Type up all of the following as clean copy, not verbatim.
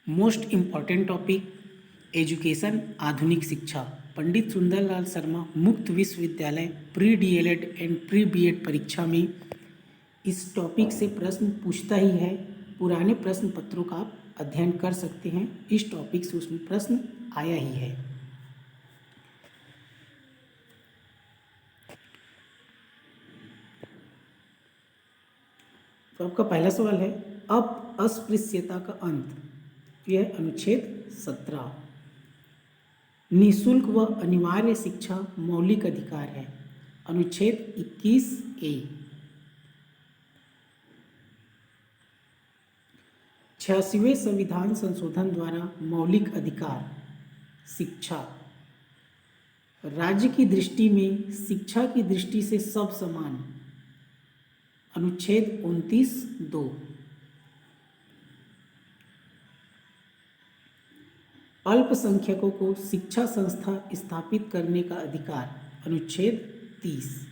Most important topic education आधुनिक शिक्षा। पंडित सुंदरलाल शर्मा मुक्त विश्वविद्यालय pre DElEd and pre BEd परीक्षा में इस टॉपिक से प्रश्न पूछता ही है। पुराने प्रश्न पत्रों का आप अध्ययन कर सकते हैं, इस टॉपिक से उसमें प्रश्न आया ही है। तो आपका पहला सवाल है, अब अस्पृश्यता का अंत। यह अनुच्छेद 17। निःशुल्क व अनिवार्य शिक्षा मौलिक अधिकार है, अनुच्छेद 21A। 86वें संविधान संशोधन द्वारा मौलिक अधिकार शिक्षा। राज्य की दृष्टि में शिक्षा की दृष्टि से सब समान, अनुच्छेद 29(2). अल्पसंख्यकों को शिक्षा संस्था स्थापित करने का अधिकार, अनुच्छेद 30।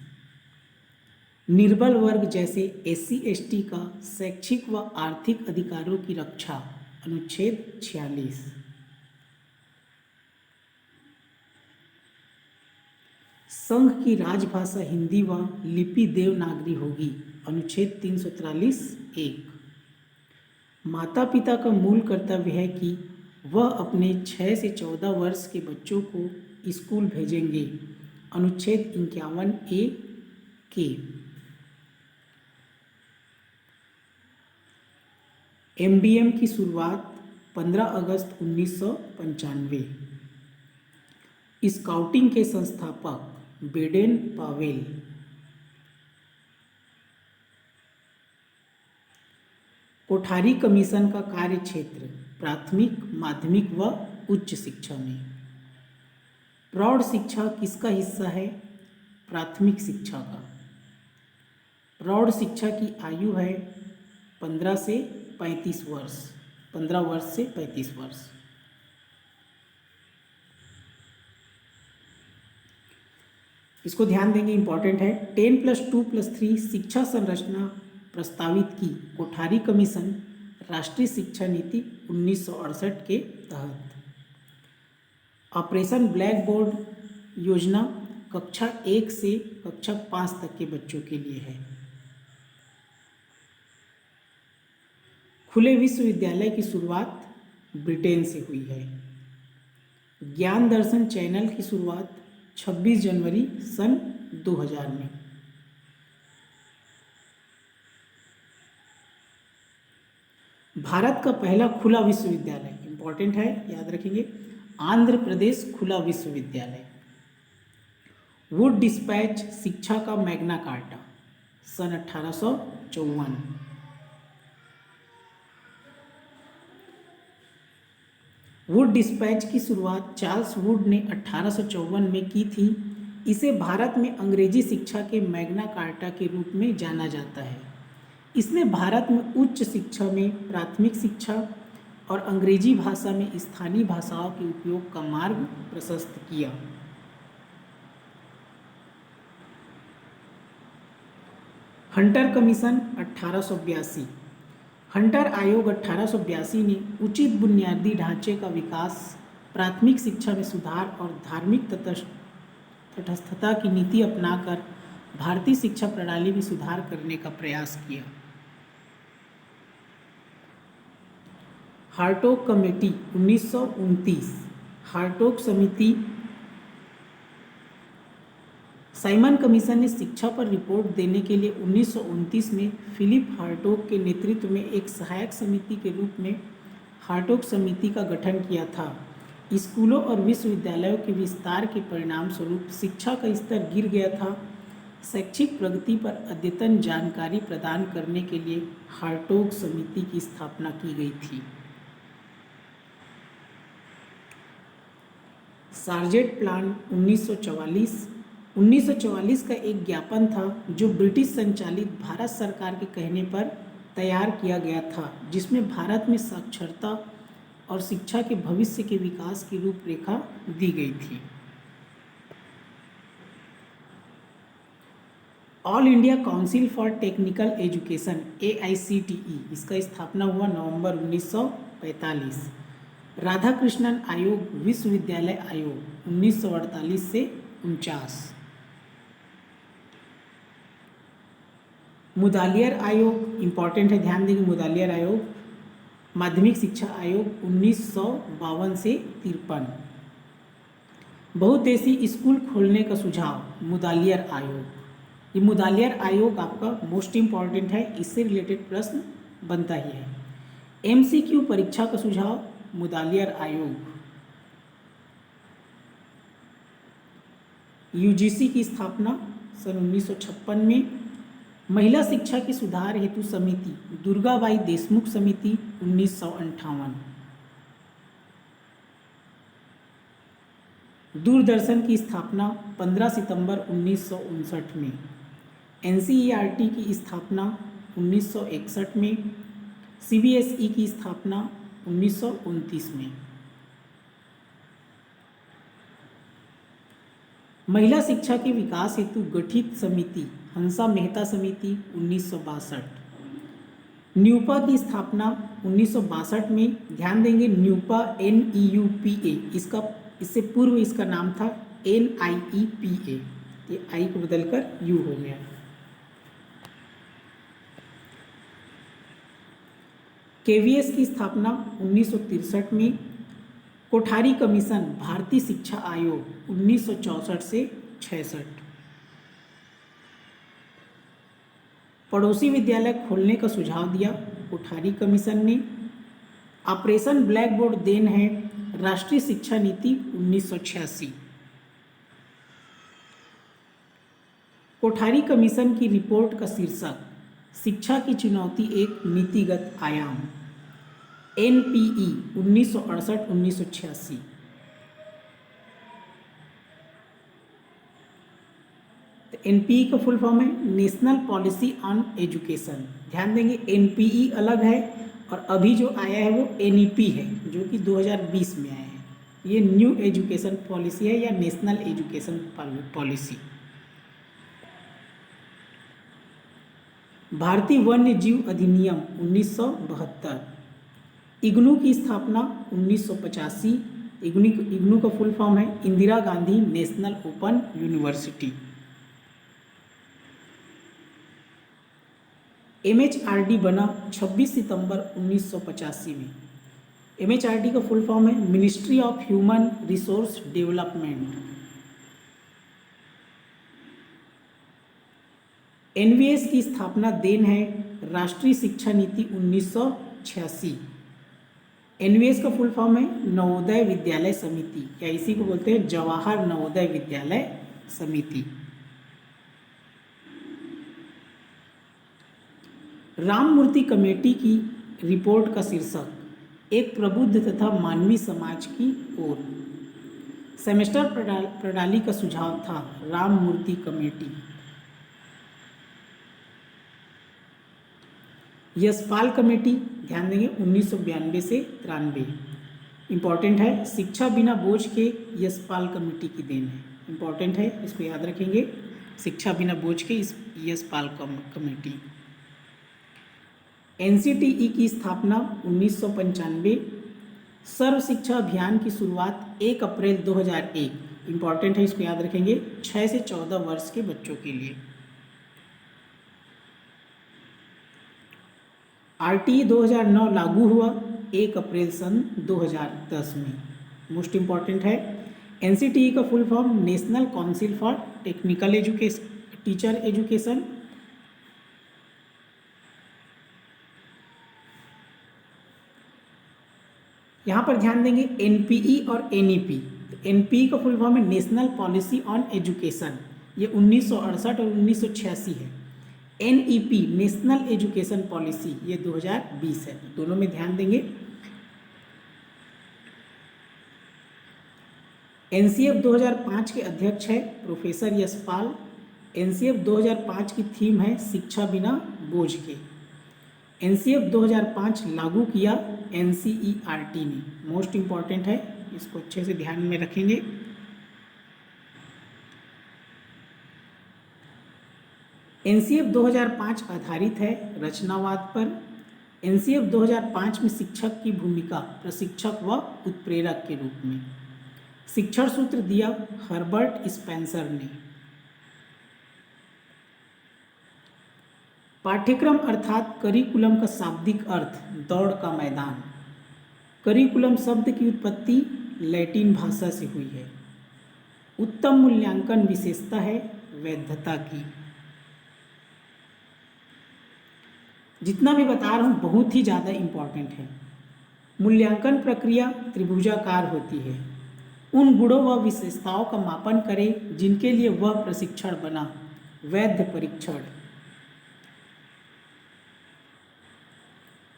निर्बल वर्ग जैसे SC/ST का शैक्षिक व आर्थिक अधिकारों की रक्षा, अनुच्छेद 46। संघ की राजभाषा हिंदी व लिपि देवनागरी होगी, अनुच्छेद 343(1). माता पिता का मूल कर्तव्य है कि वह अपने 6 से 14 वर्ष के बच्चों को स्कूल भेजेंगे, अनुच्छेद 51A के। MDM की शुरुआत 15 अगस्त 1995। स्काउटिंग के संस्थापक बेडेन पावेल। कोठारी कमीशन का कार्य क्षेत्र प्राथमिक, माध्यमिक व उच्च शिक्षा में। प्रौढ़ शिक्षा किसका हिस्सा है? प्राथमिक शिक्षा का। प्रौढ़ शिक्षा की आयु है 15 से 35 वर्ष, 15 वर्ष से 35 वर्ष। इसको ध्यान देंगे, इंपॉर्टेंट है। 10+2+3 शिक्षा संरचना प्रस्तावित की कोठारी कमीशन राष्ट्रीय शिक्षा नीति 1968 के तहत। ऑपरेशन ब्लैक बोर्ड योजना कक्षा 1 से कक्षा 5 तक के बच्चों के लिए है। खुले विश्वविद्यालय की शुरुआत ब्रिटेन से हुई है। ज्ञान दर्शन चैनल की शुरुआत 26 जनवरी सन 2000 में। भारत का पहला खुला विश्वविद्यालय, इंपॉर्टेंट है, याद रखेंगे, आंध्र प्रदेश खुला विश्वविद्यालय। वुड डिस्पैच शिक्षा का मैग्ना कार्टा सन 1854। वुड डिस्पैच की शुरुआत चार्ल्स वुड ने 1854 में की थी। इसे भारत में अंग्रेजी शिक्षा के मैग्ना कार्टा के रूप में जाना जाता है। इसने भारत में उच्च शिक्षा में प्राथमिक शिक्षा और अंग्रेजी भाषा में स्थानीय भाषाओं के उपयोग का मार्ग प्रशस्त किया। Hunter commission 1882। हंटर आयोग 1882 ने उचित बुनियादी ढांचे का विकास, प्राथमिक शिक्षा में सुधार और धार्मिक तटस्थता की नीति अपनाकर भारतीय शिक्षा प्रणाली में सुधार करने का प्रयास किया। Hartog committee 1929। हार्टोग समिति। साइमन कमीशन ने शिक्षा पर रिपोर्ट देने के लिए 1929 में फिलिप हार्टोग के नेतृत्व में एक सहायक समिति के रूप में हार्टोग समिति का गठन किया था। स्कूलों और विश्वविद्यालयों के विस्तार के परिणाम स्वरूप शिक्षा का स्तर गिर गया था। शैक्षिक प्रगति पर अद्यतन जानकारी प्रदान करने के लिए हार्टोग समिति की स्थापना की गई थी। सार्जेंट प्लान 1944 का एक ज्ञापन था जो ब्रिटिश संचालित भारत सरकार के कहने पर तैयार किया गया था, जिसमें भारत में साक्षरता और शिक्षा के भविष्य के विकास की रूपरेखा दी गई थी। All India council for technical education AICTE, इसका स्थापना हुआ नवंबर 1945। राधाकृष्णन आयोग विश्वविद्यालय आयोग 1948 से 49। मुदालियर आयोग इम्पॉर्टेंट है, ध्यान देंगे। मुदालियर आयोग माध्यमिक शिक्षा आयोग 1952 से 53। बहुउद्देशीय स्कूल खोलने का सुझाव मुदालियर आयोग। ये मुदालियर आयोग आपका मोस्ट इम्पॉर्टेंट है, इससे रिलेटेड प्रश्न बनता ही है। एमसीक्यू परीक्षा का सुझाव मुदालियर आयोग। यूजीसी की स्थापना सन 1956 में। महिला शिक्षा के सुधार हेतु समिति दुर्गाबाई देशमुख समिति 1958। दूरदर्शन की स्थापना 15 सितंबर 1959 में। एनसीईआरटी की स्थापना 1961 में। सीबीएसई की स्थापना 1929 में। महिला शिक्षा के विकास हेतु गठित समिति हंसा मेहता समिति 1962। न्यूपा की स्थापना 1962 में। ध्यान देंगे न्यूपा NEUPA, इससे पूर्व इसका नाम था NIEPA, ये आई को बदलकर यू हो गया। KVS की स्थापना 1963 में। कोठारी कमीशन भारतीय शिक्षा आयोग 1964 से 66। पड़ोसी विद्यालय खोलने का सुझाव दिया कोठारी कमीशन ने। ऑपरेशन ब्लैक बोर्ड देन है राष्ट्रीय शिक्षा नीति 1986। कोठारी कमीशन की रिपोर्ट का शीर्षक शिक्षा की चुनौती एक नीतिगत आयाम, NPE 1968-1986। तो NPE का फुल फॉर्म है नेशनल पॉलिसी ऑन एजुकेशन। ध्यान देंगे NPE अलग है और अभी जो आया है वो NEP है, जो कि 2020 में आया है। ये न्यू एजुकेशन पॉलिसी है या नेशनल एजुकेशन पॉलिसी। भारतीय वन्य जीव अधिनियम 1972। इग्नू की स्थापना 1985। इग्नू का फुल फॉर्म है Indira Gandhi national open university. MHRD बना 26 सितंबर 1985 में। MHRD का फुल फॉर्म है ministry of human resource development. NVS की स्थापना देन है राष्ट्रीय शिक्षा नीति 1986। NVS का फुल फॉर्म है नवोदय विद्यालय समिति, या इसी को बोलते हैं जवाहर नवोदय विद्यालय समिति। राममूर्ति कमेटी की रिपोर्ट का शीर्षक एक प्रबुद्ध तथा मानवीय समाज की ओर। सेमेस्टर प्रणाली का सुझाव था राममूर्ति कमेटी। यशपाल कमेटी, ध्यान देंगे 1992 से 93। इम्पॉर्टेंट है शिक्षा बिना बोझ के यशपाल कमेटी की देन है। इम्पॉर्टेंट है, इसको याद रखेंगे, शिक्षा बिना बोझ के इस यशपाल कमेटी। NCTE की स्थापना 1995। सर्व शिक्षा अभियान की शुरुआत 1 अप्रैल 2001। इम्पॉर्टेंट है, इसको याद रखेंगे 6 से 14 वर्ष के बच्चों के लिए। RTE 2009 लागू हुआ 1 अप्रैल सन 2010 में। मोस्ट इम्पॉर्टेंट है NCTE का full form national council for technical education teacher education. यहाँ पर ध्यान देंगे NPE और NEP। NPE का फुल फॉर्म है नेशनल पॉलिसी ऑन एजुकेशन, ये 1968 और 1986 है। NEP नेशनल एजुकेशन पॉलिसी, ये 2020 है। दोनों में ध्यान देंगे। NCF 2005 के अध्यक्ष है प्रोफेसर यशपाल। NCF 2005 की थीम है शिक्षा बिना बोझ के। NCF 2005 लागू किया NCERT ने। मोस्ट इम्पॉर्टेंट है, इसको अच्छे से ध्यान में रखेंगे। NCF 2005 आधारित है रचनावाद पर। एनसीएफ 2005 में शिक्षक की भूमिका प्रशिक्षक व उत्प्रेरक के रूप में। शिक्षण सूत्र दिया हर्बर्ट स्पेंसर ने। पाठ्यक्रम अर्थात करिकुलम का शाब्दिक अर्थ दौड़ का मैदान। करिकुलम शब्द की उत्पत्ति लैटिन भाषा से हुई है। उत्तम मूल्यांकन विशेषता है वैधता की। जितना भी बता रहा हूँ बहुत ही ज़्यादा इम्पॉर्टेंट है। मूल्यांकन प्रक्रिया त्रिभुजाकार होती है। उन गुणों व विशेषताओं का मापन करें जिनके लिए वह प्रशिक्षण बना। वैध परीक्षण।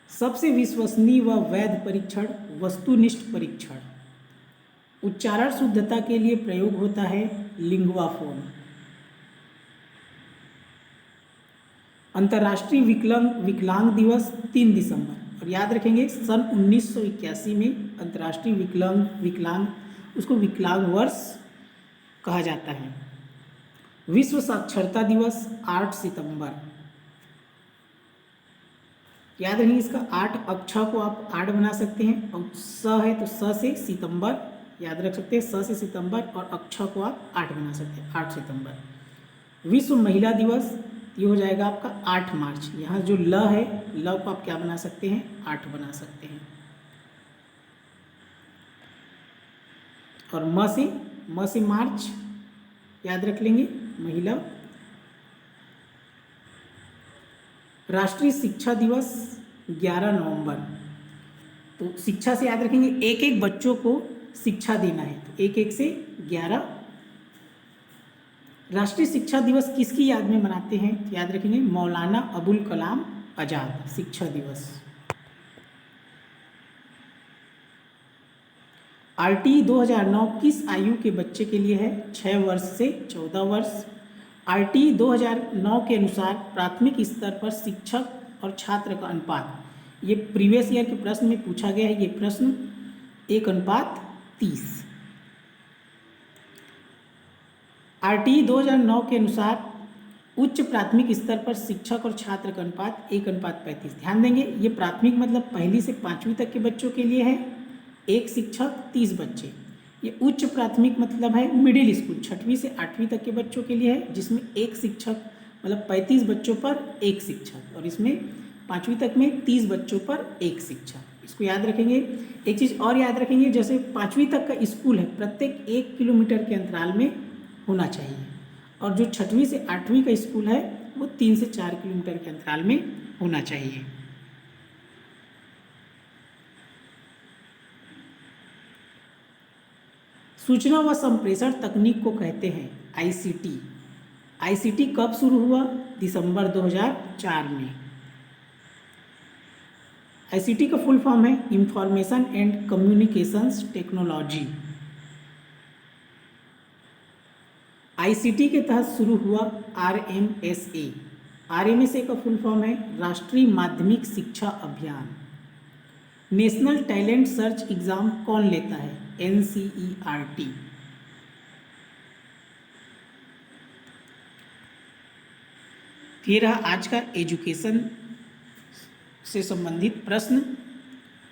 सबसे विश्वसनीय व वैध परीक्षण वस्तुनिष्ठ परीक्षण। उच्चारण शुद्धता के लिए प्रयोग होता है लिंगुआ फोन। अंतर्राष्ट्रीय विकलांग दिवस 3 दिसंबर। और याद रखेंगे सन 1981 में अंतर्राष्ट्रीय विकलांग उसको विकलांग वर्ष कहा जाता है। विश्व साक्षरता दिवस 8 सितंबर। याद रखेंगे इसका 8 अक्षर को आप 8 बना सकते हैं और स है तो स से सितंबर याद रख सकते हैं। स से सितंबर और अक्षर को आप 8 बना सकते हैं 8 सितंबर। विश्व महिला दिवस ये हो जाएगा आपका 8 मार्च। यहाँ जो ल है ल को आप क्या बना सकते हैं 8 बना सकते हैं। और म से मार्च याद रख लेंगे महिला। राष्ट्रीय शिक्षा दिवस 11 नवंबर। तो शिक्षा से याद रखेंगे एक एक बच्चों को शिक्षा देना है तो 1 से 11। राष्ट्रीय शिक्षा दिवस किसकी याद में मनाते हैं तो याद रखेंगे मौलाना अबुल कलाम आज़ाद शिक्षा दिवस। आरटीई 2009 किस आयु के बच्चे के लिए है 6 वर्ष से 14 वर्ष। आरटीई 2009 के अनुसार प्राथमिक स्तर पर शिक्षक और छात्र का अनुपात ये प्रीवियस ईयर के प्रश्न में पूछा गया है। ये प्रश्न 1:30। आरटीई 2009 के अनुसार उच्च प्राथमिक स्तर पर शिक्षक और छात्र का अनुपात 1:35। ध्यान देंगे ये प्राथमिक मतलब पहली से 5वीं तक के बच्चों के लिए है 1 शिक्षक 30 बच्चे। ये उच्च प्राथमिक मतलब है मिडिल स्कूल 6वीं से 8वीं तक के बच्चों के लिए है जिसमें 1 शिक्षक मतलब 35 बच्चों पर 1 शिक्षक और इसमें 5वीं तक में 30 बच्चों पर 1 शिक्षक। इसको याद रखेंगे। एक चीज़ और याद रखेंगे जैसे 5वीं तक का स्कूल है प्रत्येक 1 किलोमीटर के अंतराल में होना चाहिए और जो 6वीं से 8वीं का स्कूल है वो 3 से 4 किलोमीटर के अंतराल में होना चाहिए। सूचना व संप्रेषण तकनीक को कहते हैं आईसीटी। आईसीटी कब शुरू हुआ दिसंबर 2004 में। आईसीटी का फुल फॉर्म है information and communications technology. ICT के तहत शुरू हुआ आरएमएसए। आरएमएसए का फुल फॉर्म है राष्ट्रीय माध्यमिक शिक्षा अभियान। नेशनल टैलेंट सर्च एग्जाम कौन लेता है एनसीईआरटी। ये रहा आज का एजुकेशन से संबंधित प्रश्न।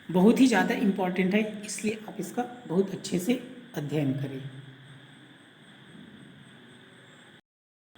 बहुत ही ज़्यादा इम्पॉर्टेंट है इसलिए आप इसका बहुत अच्छे से अध्ययन करें।